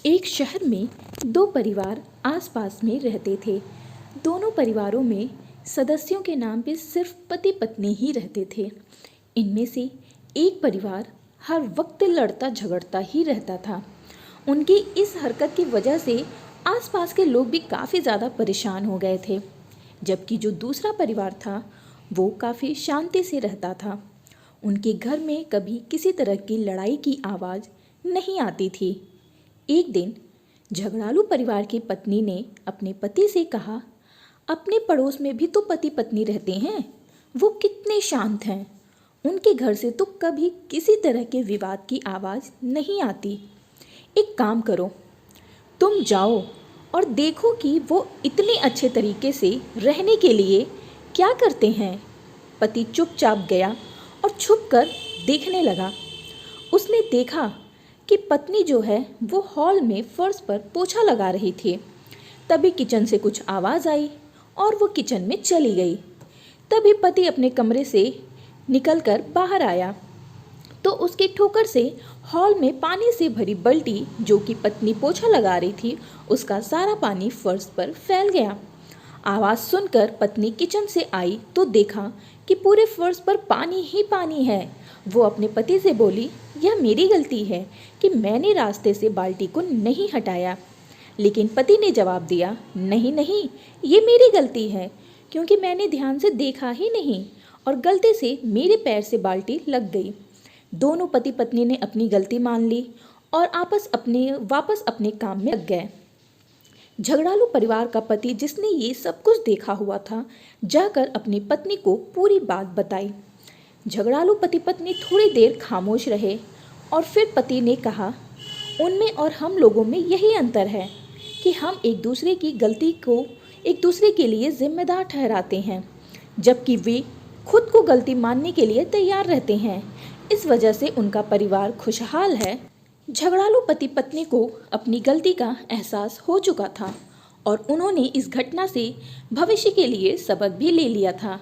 एक शहर में दो परिवार आसपास में रहते थे। दोनों परिवारों में सदस्यों के नाम पे सिर्फ पति पत्नी ही रहते थे। इनमें से एक परिवार हर वक्त लड़ता झगड़ता ही रहता था। उनकी इस हरकत की वजह से आसपास के लोग भी काफ़ी ज़्यादा परेशान हो गए थे, जबकि जो दूसरा परिवार था वो काफ़ी शांति से रहता था। उनके घर में कभी किसी तरह की लड़ाई की आवाज़ नहीं आती थी। एक दिन झगड़ालू परिवार की पत्नी ने अपने पति से कहा, अपने पड़ोस में भी तो पति पत्नी रहते हैं, वो कितने शांत हैं। उनके घर से तो कभी किसी तरह के विवाद की आवाज़ नहीं आती। एक काम करो, तुम जाओ और देखो कि वो इतने अच्छे तरीके से रहने के लिए क्या करते हैं। पति चुपचाप गया और छुपकर देखने लगा। उसने देखा कि पत्नी जो है वो हॉल में फर्श पर पोछा लगा रही थी। तभी किचन से कुछ आवाज़ आई और वो किचन में चली गई। तभी पति अपने कमरे से निकलकर बाहर आया तो उसकी ठोकर से हॉल में पानी से भरी बाल्टी जो कि पत्नी पोछा लगा रही थी, उसका सारा पानी फर्श पर फैल गया। आवाज़ सुनकर पत्नी किचन से आई तो देखा कि पूरे फर्श पर पानी ही पानी है। वो अपने पति से बोली, यह मेरी गलती है कि मैंने रास्ते से बाल्टी को नहीं हटाया। लेकिन पति ने जवाब दिया, नहीं नहीं, ये मेरी गलती है क्योंकि मैंने ध्यान से देखा ही नहीं और गलती से मेरे पैर से बाल्टी लग गई। दोनों पति पत्नी ने अपनी गलती मान ली और वापस अपने काम में लग गए। झगड़ालू परिवार का पति, जिसने ये सब कुछ देखा हुआ था, जाकर अपनी पत्नी को पूरी बात बताई। झगड़ालू पति पत्नी थोड़ी देर खामोश रहे और फिर पति ने कहा, उनमें और हम लोगों में यही अंतर है कि हम एक दूसरे की गलती को एक दूसरे के लिए जिम्मेदार ठहराते हैं, जबकि वे खुद को गलती मानने के लिए तैयार रहते हैं। इस वजह से उनका परिवार खुशहाल है। झगड़ालू पति पत्नी को अपनी गलती का एहसास हो चुका था और उन्होंने इस घटना से भविष्य के लिए सबक भी ले लिया था।